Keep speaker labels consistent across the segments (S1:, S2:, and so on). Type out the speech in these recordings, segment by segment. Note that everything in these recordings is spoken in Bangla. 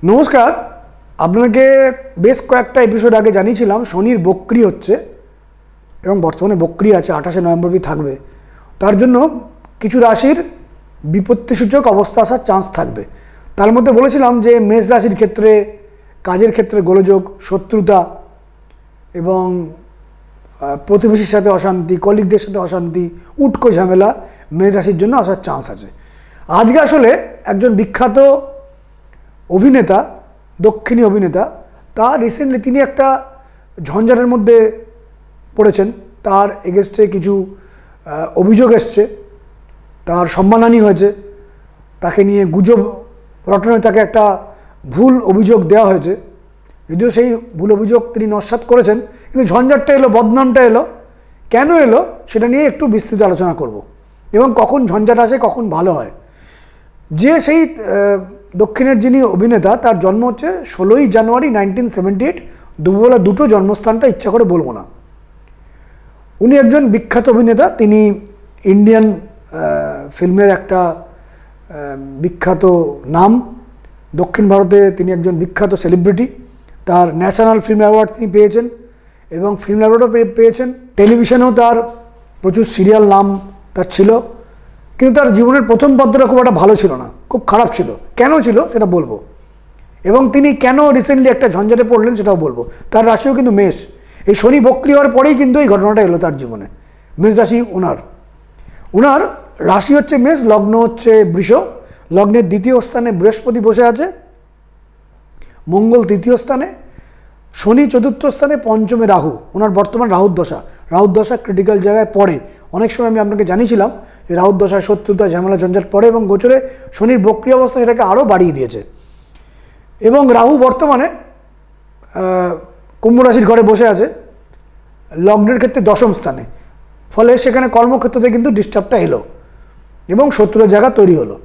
S1: নমস্কার। আপনাকে বেশ কয়েকটা এপিসোড আগে জানিয়েছিলাম শনির বক্রি হচ্ছে এবং বর্তমানে বক্রি আছে, 28শে নভেম্বর অবধি থাকবে। তার জন্য কিছু রাশির বিপত্তিসূচক অবস্থা আসার চান্স থাকবে। তার মধ্যে বলেছিলাম যে মেষ রাশির ক্ষেত্রে কাজের ক্ষেত্রে গোলযোগ, শত্রুতা এবং প্রতিবেশীর সাথে অশান্তি, কলিগদের সাথে অশান্তি, উটকো ঝামেলা মেষ রাশির জন্য আসার চান্স আছে। আজকে আসলে একজন বিখ্যাত অভিনেতা, দক্ষিণী অভিনেতা, তার রিসেন্টলি তিনি একটা ঝঞ্ঝাটের মধ্যে পড়েছেন। তার এগেনস্টে কিছু অভিযোগ এসছে, তার সম্মানহানি হয়েছে, তাকে নিয়ে গুজব রটনায় তাকে একটা ভুল অভিযোগ দেওয়া হয়েছে। যদিও সেই ভুল অভিযোগ তিনি নস্যাৎ করেছেন, কিন্তু ঝঞ্ঝাটটা এলো, বদনামটা এলো, কেন এলো সেটা নিয়ে একটু বিস্তৃত আলোচনা করব এবং কখন ঝঞ্ঝাট আসে, কখন ভালো হয়। যে সেই দক্ষিণের যিনি অভিনেতা, তার জন্ম হচ্ছে 16ই জানুয়ারি 1978। দুপুরবেলা দুটো জন্মস্থানটা ইচ্ছা করে বলবো না। উনি একজন বিখ্যাত অভিনেতা, তিনি ইন্ডিয়ান ফিল্মের একটা বিখ্যাত নাম। দক্ষিণ ভারতে তিনি একজন বিখ্যাত সেলিব্রিটি। তার ন্যাশনাল ফিল্ম অ্যাওয়ার্ড তিনি পেয়েছেন এবং ফিল্ম অ্যাওয়ার্ডও পেয়েছেন। টেলিভিশনেও তার প্রচুর সিরিয়াল নাম তার ছিল, কিন্তু তার জীবনের প্রথম পথটা খুব একটা ভালো ছিল না, খুব খারাপ ছিল। কেন ছিল সেটা বলবো, এবং তিনি কেন রিসেন্টলি একটা ঝঞ্ঝাটে পড়লেন সেটাও বলবো। তার রাশিও কিন্তু মেষ। এই শনি বক্রি হওয়ার পরেই কিন্তু এই ঘটনাটা এলো তার জীবনে। মেষ রাশি ওনার রাশি হচ্ছে মেষ, লগ্ন হচ্ছে বৃষ। লগ্নের দ্বিতীয় স্থানে বৃহস্পতি বসে আছে, মঙ্গল তৃতীয় স্থানে, শনি চতুর্থ স্থানে, পঞ্চমে রাহু। ওনার বর্তমান রাহুর দশা ক্রিটিক্যাল জায়গায় পড়ে। অনেক সময় আমি আপনাকে জানিয়েছিলাম যে রাহুর দশায় শত্রুতা, ঝামেলা, ঝঞ্ঝাট পড়ে এবং গোচরে শনির বক্রি অবস্থা সেটাকে আরও বাড়িয়ে দিয়েছে। এবং রাহু বর্তমানে কুম্ভ রাশির ঘরে বসে আছে, লগ্নের ক্ষেত্রে দশম স্থানে। ফলে সেখানে কর্মক্ষেত্রতে কিন্তু ডিস্টার্বটা এলো এবং শত্রুর জায়গা তৈরি হলো।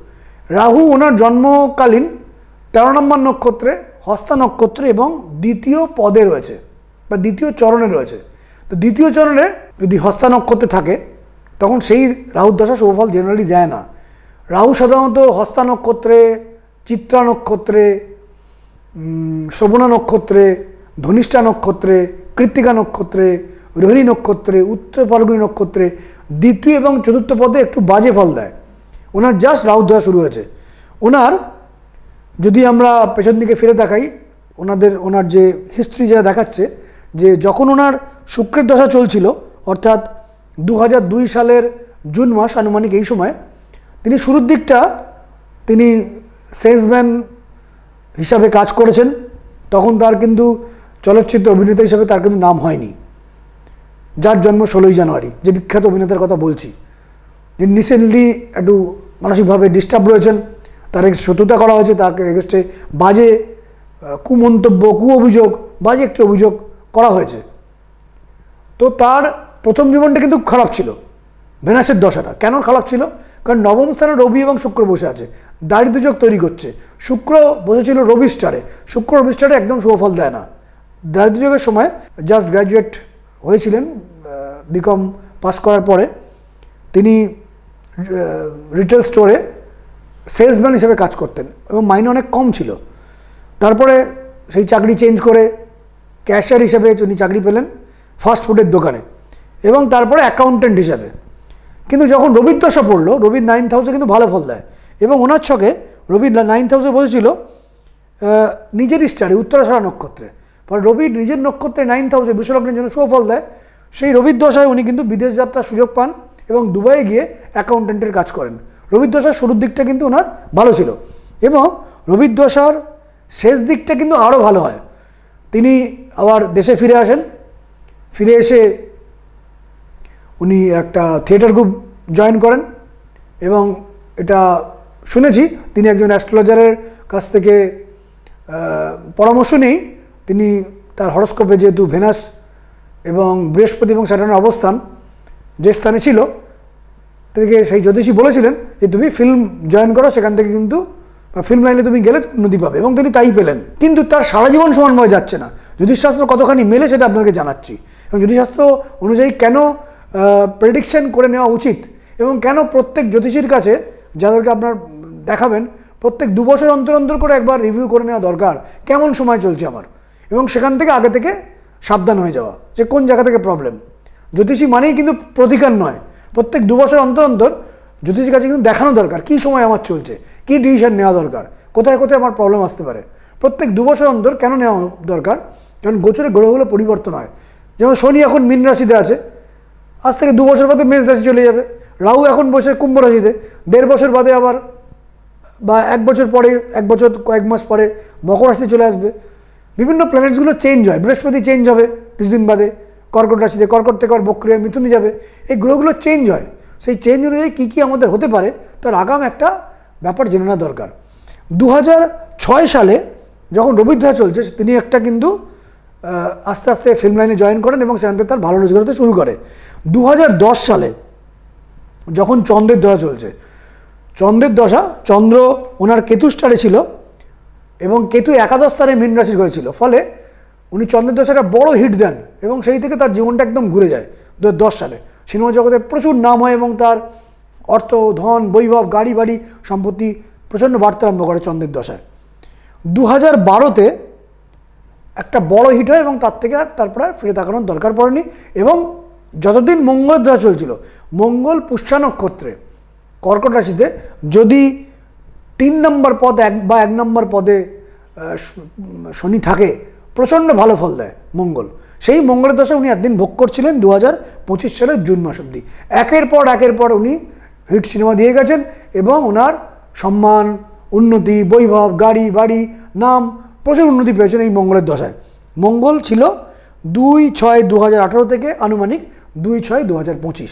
S1: রাহু ওনার জন্মকালীন 13 নম্বর নক্ষত্রে, হস্তা নক্ষত্রে এবং দ্বিতীয় পদে রয়েছে বা দ্বিতীয় চরণে রয়েছে। তো দ্বিতীয় চরণে যদি হস্তা নক্ষত্রে থাকে তখন সেই রাহুর দশা শুভফল জেনারেলি দেয় না। রাহু সাধারণত হস্তা নক্ষত্রে, চিত্রা নক্ষত্রে, শ্রবণা নক্ষত্রে, ধনিষ্ঠা নক্ষত্রে, কৃত্তিকা নক্ষত্রে, রোহিণী নক্ষত্রে, উত্তর ফাল্গুনী নক্ষত্রে দ্বিতীয় এবং চতুর্থ পদে একটু বাজে ফল দেয়। ওনার জাস্ট রাহুর দশা শুরু হয়েছে। ওনার যদি আমরা পেছন দিকে ফিরে দেখাই, ওনার যে হিস্ট্রি যেটা দেখাচ্ছে যে যখন ওনার শুক্রের দশা চলছিল, অর্থাৎ 2002 সালের জুন মাস আনুমানিক এই সময়, তিনি শুরুর দিকটা তিনি সেলসম্যান হিসাবে কাজ করেছেন। তখন তার কিন্তু চলচ্চিত্র অভিনেতা হিসাবে তার কিন্তু নাম হয়নি। যার জন্ম 16ই জানুয়ারি, যে বিখ্যাত অভিনেতার কথা বলছি, যে রিসেন্টলি একটু মানসিকভাবে ডিস্টার্ব রয়েছেন, তার শত্রুতা করা হয়েছে, তাকে এগেস্টে বাজে কুমন্তব্য, অভিযোগ, বাজে একটি অভিযোগ করা হয়েছে। তো তার প্রথম জীবনটা কিন্তু খারাপ ছিল। ভেনাসের দশাটা কেন খারাপ ছিল? কারণ নবম স্থানে রবি এবং শুক্র বসে আছে, দারিদ্র্যযোগ তৈরি করছে। শুক্র বসেছিল রবি স্টারে, শুক্র রবি স্টারে একদম শুভফল দেয় না। দারিদ্র্যযোগের সময় জাস্ট গ্র্যাজুয়েট হয়েছিলেন, বিকম পাস করার পরে তিনি রিটেল স্টোরে সেলসম্যান হিসেবে কাজ করতেন এবং মাইনে অনেক কম ছিল। তারপরে সেই চাকরি চেঞ্জ করে ক্যাশিয়ার হিসেবে উনি চাকরি পেলেন ফাস্ট ফুডের দোকানে, এবং তারপরে অ্যাকাউন্টেন্ট হিসাবে। কিন্তু যখন রবির দশা পড়লো, রবির 9th হাউসে কিন্তু ভালো ফল দেয় এবং ওনার ছকে রবির 9th হাউসে বসেছিল নিজের স্টারে, উত্তরাষাঢ়া নক্ষত্রে। ফলে রবির নিজের নক্ষত্রে 9th হাউসে বিশ্বলগ্নের জন্য সুফল দেয়। সেই রবির দশায় উনি কিন্তু বিদেশ যাত্রার সুযোগ পান এবং দুবাইয়ে গিয়ে অ্যাকাউন্টেন্টের কাজ করেন। রবির দশার শুরুর দিকটা কিন্তু ওনার ভালো ছিল এবং রবির দশার শেষ দিকটা কিন্তু আরও ভালো হয়। তিনি আবার দেশে ফিরে আসেন। ফিরে এসে উনি একটা থিয়েটার গ্রুপ জয়েন করেন এবং এটা শুনেছি তিনি একজন অ্যাস্ট্রোলজারের কাছ থেকে পরামর্শ নেই। তিনি তার হরস্কোপে যেহেতু ভেনাস এবং বৃহস্পতি এবং স্যাটার্নের অবস্থান যে স্থানে ছিল, থেকে সেই জ্যোতিষী বলেছিলেন যে তুমি ফিল্ম জয়েন করো, সেখান থেকে কিন্তু ফিল্ম লাইনে তুমি গেলে উন্নতি পাবে, এবং তিনি তাই পেলেন। কিন্তু তার সারা জীবন সমানভাবে যাচ্ছে না। জ্যোতিষশাস্ত্র কতখানি মেলে সেটা আপনাকে জানাচ্ছি, এবং জ্যোতিষশাস্ত্র অনুযায়ী কেন প্রেডিকশন করে নেওয়া উচিত এবং কেন প্রত্যেক জ্যোতিষীর কাছে যাদেরকে আপনার দেখাবেন প্রত্যেক 2 বছর অন্তর অন্তর করে একবার রিভিউ করে নেওয়া দরকার কেমন সময় চলছে আমার, এবং সেখান থেকে আগে থেকে সাবধান হয়ে যাওয়া যে কোন জায়গা থেকে প্রবলেম। জ্যোতিষী মানেই কিন্তু প্রতিকার নয়, প্রত্যেক 2 বছর অন্তর অন্তর জ্যোতিষীর কাছে কিন্তু দেখানো দরকার কী সময় আমার চলছে, কী ডিসিশন নেওয়া দরকার, কোথায় কোথায় আমার প্রবলেম আসতে পারে। প্রত্যেক 2 বছর অন্তর কেন নেওয়া দরকার? কারণ গোচরে গ্রহগুলো পরিবর্তন হয়। যেমন শনি এখন মীন রাশিতে আছে, আজ থেকে 2 বছর বাদে মেষ রাশি চলে যাবে। রাহু এখন বসে কুম্ভ রাশিতে, 1.5 বছর বাদে আবার বা 1 বছর পরে, 1 বছর কয়েক মাস পরে মকর রাশিতে চলে আসবে। বিভিন্ন প্ল্যানেটসগুলো চেঞ্জ হয়, বৃহস্পতি চেঞ্জ হবে কিছুদিন বাদে কর্কট রাশিতে, কর্কট থেকে আবার বক্রী হয়ে মিথুনে যাবে। এই গ্রহগুলো চেঞ্জ হয়, সেই চেঞ্জ অনুযায়ী কী কী আমাদের হতে পারে তার আগাম একটা ব্যাপার জেনে নেওয়া দরকার। 2006 সালে যখন রবিধ্বজা চলছে, তিনি একটা কিন্তু আস্তে আস্তে ফিল্ম লাইনে জয়েন করেন এবং সেখান থেকে তার ভালো রোজগার হতে শুরু করে। 2010 সালে যখন চন্দ্রের দশা চলছে, চন্দ্রের দশা, চন্দ্র ওনার কেতু স্টারে ছিল এবং কেতু একাদশ স্থানে মীন রাশির হয়েছিল, ফলে উনি চন্দ্রের দশা একটা বড় হিট দেন এবং সেই থেকে তার জীবনটা একদম ঘুরে যায়। 2010 সালে সিনেমা জগতে প্রচুর নাম হয় এবং তার অর্থ, ধন, বৈভব, গাড়ি বাড়ি, সম্পত্তি প্রচণ্ড বাড়তে আরম্ভ করে চন্দ্রের দশায়। 2012-তে একটা বড় হিট হয় এবং তার থেকে আর তারপরে ফিরে তাকানোর দরকার পড়েনি। এবং যতদিন মঙ্গলের দশা চলছিল, মঙ্গল পুষ্যা নক্ষত্রে কর্কট রাশিতে যদি 3 নম্বর পদ বা 1 নম্বর পদে শনি থাকে, প্রচণ্ড ভালো ফল দেয় মঙ্গল। সেই মঙ্গলের দশা উনি একদিন ভোগ করছিলেন 2025 সালের জুন মাস অবধি। একের পর উনি হিট সিনেমা দিয়ে গেছেন এবং ওনার সম্মান, উন্নতি, বৈভব, গাড়ি বাড়ি, নাম, প্রচুর উন্নতি পেয়েছেন এই মঙ্গলের দশায়। মঙ্গল ছিল 2/6/2018 থেকে আনুমানিক 2/6/2025,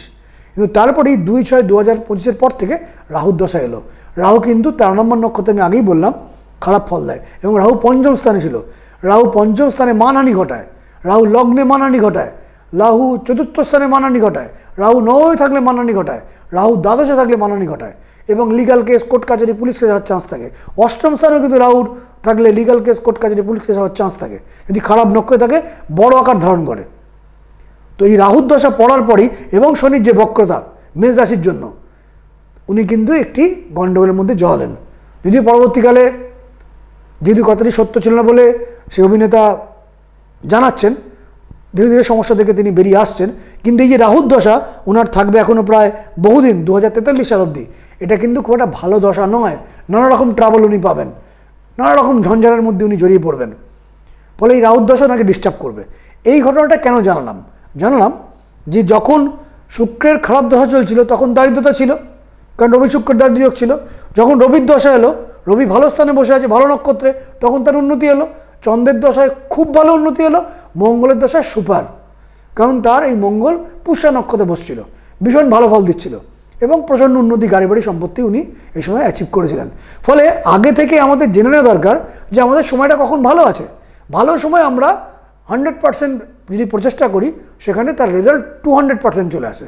S1: কিন্তু তারপরেই 2/6/2025-এর পর থেকে রাহুর দশা এলো। রাহু কিন্তু 13 নম্বর নক্ষত্রে, আমি আগেই বললাম, খারাপ ফল দেয় এবং রাহু 5ম স্থানে ছিল। রাহু 5ম স্থানে মানহানি ঘটায়, রাহু লগ্নে মানহানি ঘটায়, রাহু 4র্থ স্থানে মানহানি ঘটায়, রাহু 9-এ থাকলে মানহানি ঘটায়, রাহু দ্বাদশে থাকলে মানহানি ঘটায় এবং লিগাল কেস, কোর্ট কাছারি, পুলিশ কেস হওয়ার চান্স থাকে। 8ম স্থানেও কিন্তু রাহুর থাকলে লিগাল কেস, কোর্ট কাছারি, পুলিশ কেস হওয়ার চান্স থাকে যদি খারাপ নক্ষত্রে থাকে, বড় আকার ধারণ করে। তো এই রাহুর দশা পড়ার পরই এবং শনির যে বক্রতা মেষ রাশির জন্য, উনি কিন্তু একটি গণ্ডগোলের মধ্যে জড়ালেন। যদিও পরবর্তীকালে যেহেতু কথাটি সত্য ছিল না বলে সে অভিনেতা জানাচ্ছেন, ধীরে ধীরে সমস্যা থেকে তিনি বেরিয়ে আসছেন, কিন্তু এই যে রাহুর দশা ওনার থাকবে এখনও প্রায় বহুদিন, 2043 সাল অবধি। এটা কিন্তু খুব একটা ভালো দশা নয়, নানা রকম ট্রাবল উনি পাবেন, নানা রকম ঝঞ্ঝাটের মধ্যে উনি জড়িয়ে পড়বেন, ফলে এই রাহুর দশা ওনাকে ডিস্টার্ব করবে। এই ঘটনাটা কেন জানালাম যে যখন শুক্রের খারাপ দশা চলছিল তখন দারিদ্রতা ছিল, কারণ রবি শুক্রের দারিদ্র্য ছিল। যখন রবির দশা এলো, রবি ভালো স্থানে বসে আছে ভালো নক্ষত্রে, তখন তার উন্নতি এলো। চন্দ্রের দশায় খুব ভালো উন্নতি এলো, মঙ্গলের দশায় সুপার, কারণ তার এই মঙ্গল পুষ্যা নক্ষত্রে বসছিল, ভীষণ ভালো ফল দিচ্ছিল এবং প্রচণ্ড উন্নতি, গাড়ি বাড়ি, সম্পত্তি উনি এই সময় অ্যাচিভ করেছিলেন। ফলে আগে থেকে আমাদের জেনে নেওয়া দরকার যে আমাদের সময়টা কখন ভালো আছে। ভালো সময় আমরা 100% যদি প্রচেষ্টা করি, সেখানে তার রেজাল্ট 200% চলে আসে।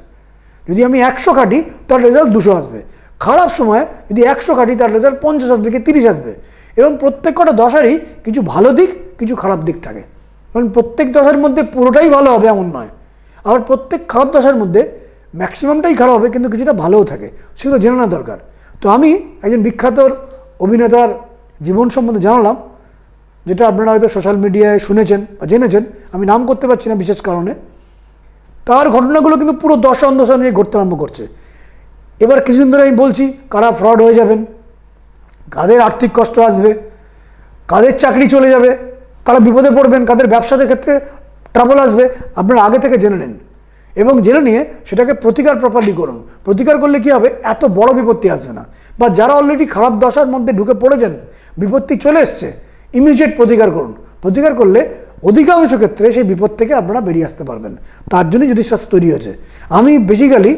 S1: যদি আমি 100 খাটি, তার রেজাল্ট 200 আসবে। খারাপ সময় যদি 100 খাটি, তার রেজাল্ট 50 আসবে কি 30 আসবে। এবং প্রত্যেক কটা দশারই কিছু ভালো দিক, কিছু খারাপ দিক থাকে, কারণ প্রত্যেক দশার মধ্যে পুরোটাই ভালো হবে এমন নয়, আবার প্রত্যেক খারাপ দশার মধ্যে ম্যাক্সিমামটাই খারাপ হবে, কিন্তু কিছুটা ভালোও থাকে, সেগুলো জেনে নেওয়া দরকার। তো আমি একজন বিখ্যাত অভিনেতার জীবন সম্বন্ধে জানালাম, যেটা আপনারা হয়তো সোশ্যাল মিডিয়ায় শুনেছেন বা জেনেছেন, আমি নাম করতে পারছি না বিশেষ কারণে। তার ঘটনাগুলো কিন্তু পুরো দশা অন্দশা নিয়ে ঘটতে আরম্ভ করছে। এবার কিছুদিন ধরে আমি বলছি কারা ফ্রড হয়ে যাবেন, কাদের আর্থিক কষ্ট আসবে, কাদের চাকরি চলে যাবে, কারা বিপদে পড়বেন, কাদের ব্যবসাদের ক্ষেত্রে ট্রাবল আসবে, আপনারা আগে থেকে জেনে নিন এবং জেনে নিয়ে সেটাকে প্রতিকার প্রপারলি করুন। প্রতিকার করলে কী হবে, এত বড় বিপত্তি আসবে না। বা যারা অলরেডি খারাপ দশার মধ্যে ঢুকে পড়েছেন, বিপত্তি চলে এসছে, ইমিডিয়েট প্রতিকার করুন। প্রতিকার করলে অধিকাংশ ক্ষেত্রে সেই বিপদ থেকে আপনারা বেরিয়ে আসতে পারবেন। তার জন্যই জ্যোতিষশাস্ত্র তৈরি হয়েছে। আমি বেসিক্যালি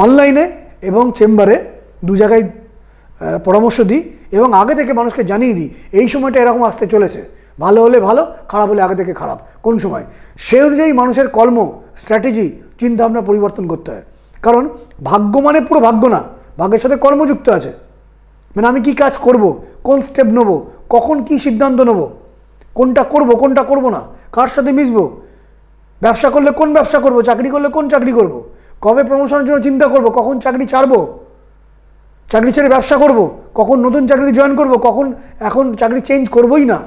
S1: অনলাইনে এবং চেম্বারে 2 জায়গায় পরামর্শ দিই এবং আগে থেকে মানুষকে জানিয়ে দিই এই সময়টা এরকম আসতে চলেছে, ভালো হলে ভালো, খারাপ হলে আগে থেকে খারাপ কোন সময়। সেই অনুযায়ী মানুষের কর্ম, স্ট্র্যাটেজি, চিন্তাভাবনা পরিবর্তন করতে হয়। কারণ ভাগ্য মানে পুরো ভাগ্য না, ভাগ্যের সাথে কর্মযুক্ত আছে। মানে আমি কি কাজ করব, কোন স্টেপ নেব, কখন কি সিদ্ধান্ত নেব, কোনটা করব কোনটা করব না, কার সাথে মিশবো, ব্যবসা করলে কোন ব্যবসা করব, চাকরি করলে কোন চাকরি করব, কবে প্রমোশনের জন্য চিন্তা করব, কখন চাকরি ছাড়বো, চাকরি ছেড়ে ব্যবসা করব, কখন নতুন চাকরিতে জয়েন করব, কখন এখন চাকরি চেঞ্জ করবই না,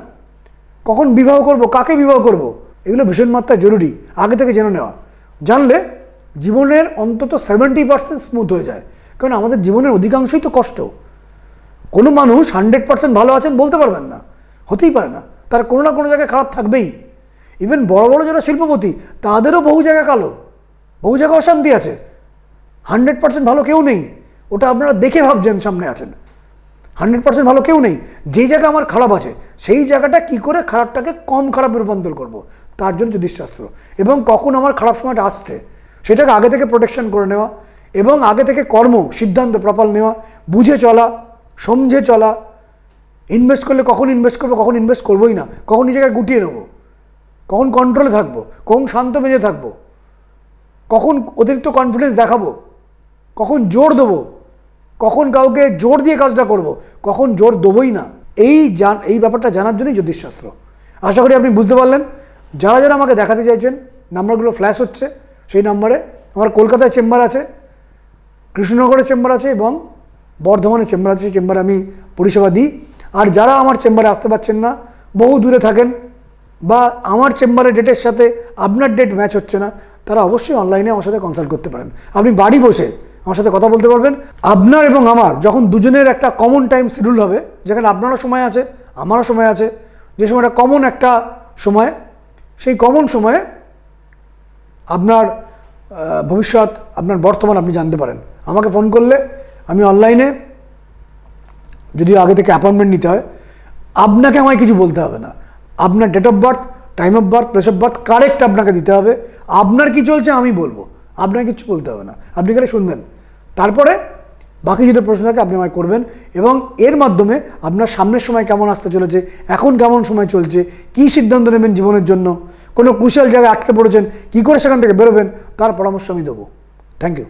S1: কখন বিবাহ করব, কাকে বিবাহ করব, এগুলো ভীষণ মাত্রায় জরুরি আগে থেকে জেনে নেওয়া। জানলে জীবনের অন্তত 70% স্মুথ হয়ে যায়। কারণ আমাদের জীবনের অধিকাংশই তো কষ্ট। কোনো মানুষ 100% ভালো আছেন বলতে পারবেন না, হতেই পারে না, তার কোনো না কোনো জায়গায় খারাপ থাকবেই। ইভেন বড় বড় যারা শিল্পপতি তাদেরও বহু জায়গায় কালো, বহু জায়গায় অশান্তি আছে। 100% ভালো কেউ নেই, ওটা আপনারা দেখে ভাবছেন সামনে আছেন। 100% ভালো কেউ নেই। যে জায়গা আমার খারাপ আছে সেই জায়গাটা কি করে খারাপটাকে কম খারাপে রূপান্তর করব, তার জন্য জ্যোতিষশাস্ত্র। এবং কখন আমার খারাপ সময়টা আসছে সেটাকে আগে থেকে প্রোটেকশন করে নেওয়া, এবং আগে থেকে কর্ম সিদ্ধান্ত প্রপাল নেওয়া, বুঝে চলা, সমঝে চলা। ইনভেস্ট করলে কখন ইনভেস্ট করবো, কখন ইনভেস্ট করবোই না, কখন নিজেকে গুটিয়ে নেবো, কখন কন্ট্রোলে থাকবো, কখন শান্ত মেজে থাকবো, কখন অতিরিক্ত কনফিডেন্স দেখাবো, কখন জোর দেবো, কখন কাউকে জোর দিয়ে কাজটা করব, কখন জোর দেবোই না। এই ব্যাপারটা জানার জন্যই জ্যোতিষশাস্ত্র। আশা করি আপনি বুঝতে পারলেন। যারা যারা আমাকে দেখাতে চাইছেন, নাম্বারগুলো ফ্ল্যাশ হচ্ছে, সেই নাম্বারে আমার কলকাতায় চেম্বার আছে, কৃষ্ণনগরে চেম্বার আছে এবং বর্ধমানে চেম্বার আছে। সেই চেম্বারে আমি পরিষেবা দিই। আর যারা আমার চেম্বারে আসতে পারছেন না, বহু দূরে থাকেন, বা আমার চেম্বারের ডেটের সাথে আপনার ডেট ম্যাচ হচ্ছে না, তারা অবশ্যই অনলাইনে আমার সাথে কনসাল্ট করতে পারেন। আপনি বাড়ি বসে আমার সাথে কথা বলতে পারবেন। আপনার এবং আমার যখন দুজনের একটা কমন টাইম শিডিউল হবে, যেখানে আপনারও সময় আছে আমারও সময় আছে, যে সময়টা কমন একটা সময়, সেই কমন সময়ে আপনার ভবিষ্যৎ, আপনার বর্তমান আপনি জানতে পারেন। আমাকে ফোন করলে আমি অনলাইনে, যদিও আগে থেকে অ্যাপয়েন্টমেন্ট নিতে হয়, আপনাকে আমায় কিছু বলতে হবে না। আপনার date of birth, time of birth, place of birth correct আপনাকে দিতে হবে। আপনার কি চলছে আমি বলবো, আপনাকে কিছু বলতে হবে না, আপনি খালি শুনবেন। তারপরে বাকি যদি প্রশ্ন থাকে আপনি আমায় করবেন, এবং এর মাধ্যমে আপনার সামনের সময় কেমন আসতে চলেছে, এখন কেমন সময় চলছে, কী সিদ্ধান্ত নেবেন জীবনের জন্য, কোনো কুশল জায়গায় আটকে পড়েছেন, কী করে সেখান থেকে বেরোবেন, তার পরামর্শ আমি দেবো। Thank you.